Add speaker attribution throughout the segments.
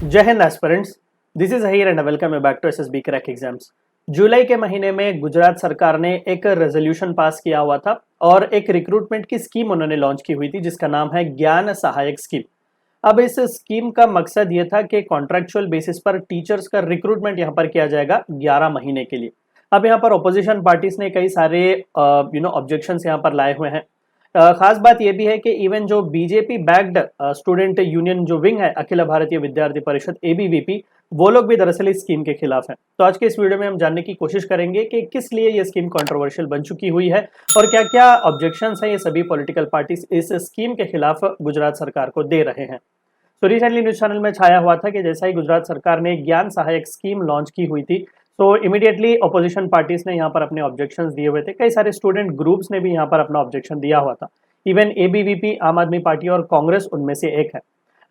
Speaker 1: जय हिंद aspirants, this is Ahir and welcome you back to SSB crack exams. जुलाई के महीने में गुजरात सरकार ने एक रेजोल्यूशन पास किया हुआ था और एक रिक्रूटमेंट की स्कीम उन्होंने लॉन्च की हुई थी जिसका नाम है ज्ञान सहायक स्कीम। अब इस स्कीम का मकसद ये था कि कॉन्ट्रैक्चुअल बेसिस पर टीचर्स का रिक्रूटमेंट यहाँ पर किया जाएगा 11 महीने के लिए। अब यहाँ पर ऑपोजिशन पार्टीज ने कई सारे ऑब्जेक्शंस यहाँ पर लाए हुए हैं। खास बात यह भी है कि इवन जो बीजेपी बैक्ड स्टूडेंट यूनियन जो विंग है अखिल भारतीय विद्यार्थी परिषद एबीवीपी, वो लोग भी दरअसल इस स्कीम के खिलाफ हैं। तो आज के इस वीडियो में हम जानने की कोशिश करेंगे कि किस लिए ये स्कीम कंट्रोवर्शियल बन चुकी हुई है और क्या क्या ऑब्जेक्शंस हैं ये सभी पॉलिटिकल पार्टीज इस स्कीम के खिलाफ गुजरात सरकार को दे रहे हैं। तो रिसेंटली न्यूज चैनल में छाया हुआ था कि जैसा ही गुजरात सरकार ने ज्ञान सहायक स्कीम लॉन्च की हुई थी तो इमीडिएटली ऑपोजिशन पार्टीज ने यहाँ पर अपने ऑब्जेक्शंस दिए हुए थे। कई सारे स्टूडेंट ग्रुप्स ने भी यहाँ पर अपना ऑब्जेक्शन दिया हुआ था। इवन एबीवीपी, आम आदमी पार्टी और कांग्रेस उनमें से एक है।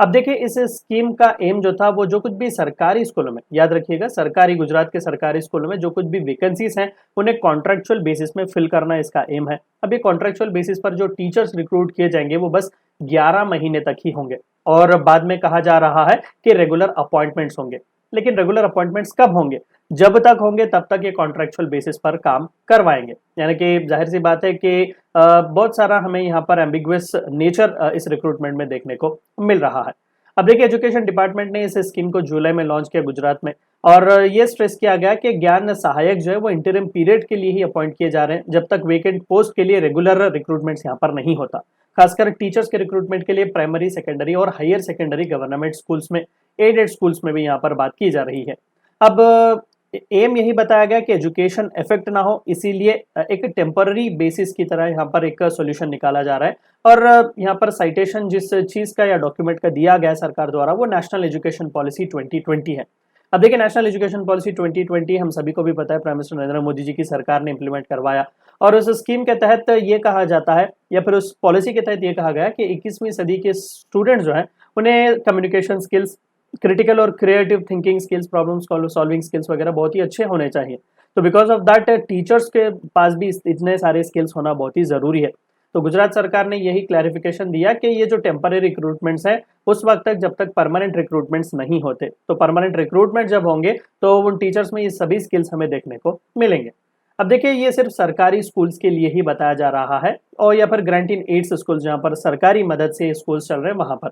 Speaker 1: अब देखिए, इस स्कीम का एम जो था वो जो कुछ भी सरकारी स्कूलों में, याद रखिएगा सरकारी, गुजरात के सरकारी स्कूलों में जो कुछ भी वैकेंसीज हैं उन्हें कॉन्ट्रैक्चुअल बेसिस में फिल करना इसका एम है। अब ये कॉन्ट्रैक्चुअल बेसिस पर जो टीचर्स रिक्रूट किए जाएंगे वो बस 11 महीने तक ही होंगे और बाद में कहा जा रहा है कि रेगुलर अपॉइंटमेंट्स होंगे। लेकिन रेगुलर अपॉइंटमेंट्स कब होंगे? जब तक होंगे तब तक ये कॉन्ट्रैक्चुअल बेसिस पर काम करवाएंगे। यानी कि जाहिर सी बात है कि बहुत सारा हमें यहाँ पर एम्बिगुअस नेचर इस रिक्रूटमेंट में देखने को मिल रहा है। अब देखिए, एजुकेशन डिपार्टमेंट ने इस स्कीम को जुलाई में लॉन्च किया गुजरात में और ये स्ट्रेस किया गया कि ज्ञान सहायक जो है वो इंटरिम पीरियड के लिए ही अपॉइंट किए जा रहे हैं जब तक वेकेंट पोस्ट के लिए रेगुलर रिक्रूटमेंट्स यहाँ पर नहीं होता। खासकर टीचर्स के रिक्रूटमेंट के लिए प्राइमरी, सेकेंडरी और हायर सेकेंडरी गवर्नमेंट स्कूल्स में, एडेड स्कूल्स में भी यहाँ पर बात की जा रही है। अब एम यही बताया गया कि एजुकेशन इफेक्ट ना हो, इसीलिए एक टेम्पररी बेसिस की तरह यहाँ पर एक सॉल्यूशन निकाला जा रहा है। और यहाँ पर साइटेशन जिस चीज का या डॉक्यूमेंट का दिया गया सरकार द्वारा वो नेशनल एजुकेशन पॉलिसी 2020 है। अब देखिए, नेशनल एजुकेशन पॉलिसी 2020 हम सभी को भी पता है प्राइम मिनिस्टर नरेंद्र मोदी जी की सरकार ने इंप्लीमेंट करवाया और उस स्कीम के तहत ये कहा जाता है या फिर उस पॉलिसी के तहत ये कहा गया कि 21वीं सदी के स्टूडेंट्स जो हैं उन्हें कम्युनिकेशन स्किल्स, क्रिटिकल और creative thinking skills, problem solving skills वगैरह बहुत ही अच्छे होने चाहिए। तो बिकॉज ऑफ दैट टीचर्स के पास भी इतने सारे स्किल्स होना बहुत ही जरूरी है। तो गुजरात सरकार ने यही क्लैरिफिकेशन दिया कि ये जो टेम्पररी रिक्रूटमेंट्स हैं उस वक्त तक जब तक परमानेंट रिक्रूटमेंट्स नहीं होते, तो परमानेंट रिक्रूटमेंट जब होंगे तो उन टीचर्स में ये सभी स्किल्स हमें देखने को मिलेंगे। अब देखिए, ये सिर्फ सरकारी स्कूल्स के लिए ही बताया जा रहा है और या फिर ग्रांट इन एड्स स्कूल जहाँ पर सरकारी मदद से स्कूल्स चल रहे हैं वहां पर।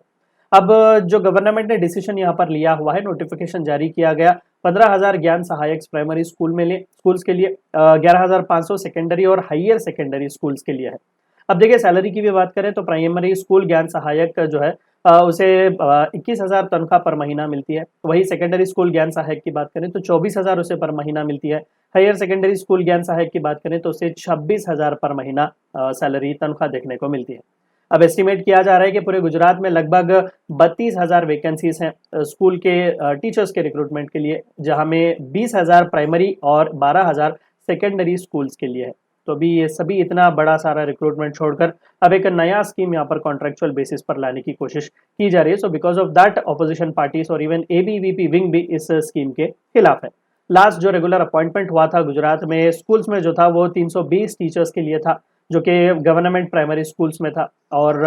Speaker 1: अब जो गवर्नमेंट ने डिसीजन यहाँ पर लिया हुआ है, नोटिफिकेशन जारी किया गया 15,000 ज्ञान सहायक प्राइमरी स्कूल्स के लिए, 11,500 सेकेंडरी और हायर सेकेंडरी स्कूल्स के लिए है। अब देखिए, सैलरी की भी बात करें तो प्राइमरी स्कूल ज्ञान सहायक जो है उसे 21,000 तनख्वाह पर महीना मिलती है। वही सेकेंडरी स्कूल ज्ञान सहायक की बात करें तो 24,000 उसे पर महीना मिलती है। हायर सेकेंडरी स्कूल ज्ञान सहायक की बात करें तो उसे 26,000 पर महीना सैलरी, तनख्वाह देखने को मिलती है। अब एस्टिमेट किया जा रहा है कि पूरे गुजरात में लगभग 32,000 वैकेंसीज हैं स्कूल के टीचर्स के रिक्रूटमेंट के लिए, जहां में 20,000 प्राइमरी और 12,000 सेकेंडरी स्कूल्स के लिए है। तो अभी ये सभी इतना बड़ा सारा रिक्रूटमेंट छोड़कर अब एक नया स्कीम यहाँ पर कॉन्ट्रैक्चुअल बेसिस पर लाने की कोशिश की जा रही है। So because of that opposition parties और इवन एबीवीपी विंग भी इस स्कीम के खिलाफ है। लास्ट जो रेगुलर अपॉइंटमेंट हुआ था गुजरात में स्कूल्स में जो था वो 320 टीचर्स के लिए था, जो कि गवर्नमेंट प्राइमरी स्कूल्स में था। और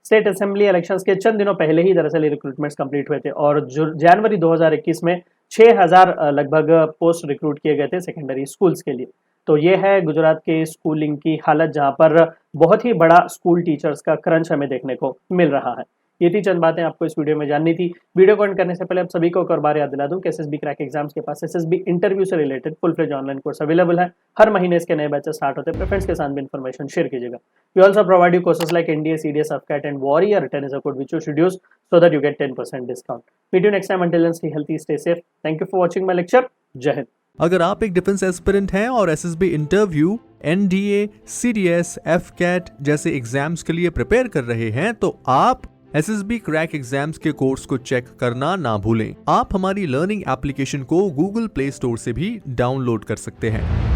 Speaker 1: स्टेट असेंबली इलेक्शंस के चंद दिनों पहले ही दरअसल रिक्रूटमेंट्स कंप्लीट हुए थे और जनवरी 2021 में 6,000 लगभग पोस्ट रिक्रूट किए गए थे सेकेंडरी स्कूल्स के लिए। तो ये है गुजरात के स्कूलिंग की हालत, जहां पर बहुत ही बड़ा स्कूल टीचर्स का क्रंच हमें देखने को मिल रहा है। ये थी चंद बातें आपको इस वीडियो में जाननी थी। वीडियो को एंड करने से पहले आप सभी को एक और बार याद दिला दूं कि एसएसबी क्रैक एग्जाम्स के पास एसएसबी इंटरव्यू से related full fledge online course available है। हर महीने इसके नए बैचेस स्टार्ट होते हैं। अपने फ्रेंड्स के साथ भी इन्फॉर्मेशन शेयर कीजिएगा। We also provide you courses like NDA, CDS, AFCAT and warrior 10 is a code which you should use so that you get 10% discount. Meet you next time. Until then, stay healthy, stay safe. Thank you for watching my lecture. जय हिंद।
Speaker 2: अगर आप एक defence aspirant हैं और SSB interview, NDA, CDS, AFCAT जैसे exams के लिए prepare कर रहे हैं तो आप एसएसबी क्रैक एग्जाम्स के कोर्स को चेक करना ना भूलें। आप हमारी लर्निंग एप्लीकेशन को गूगल प्ले स्टोर से भी डाउनलोड कर सकते हैं।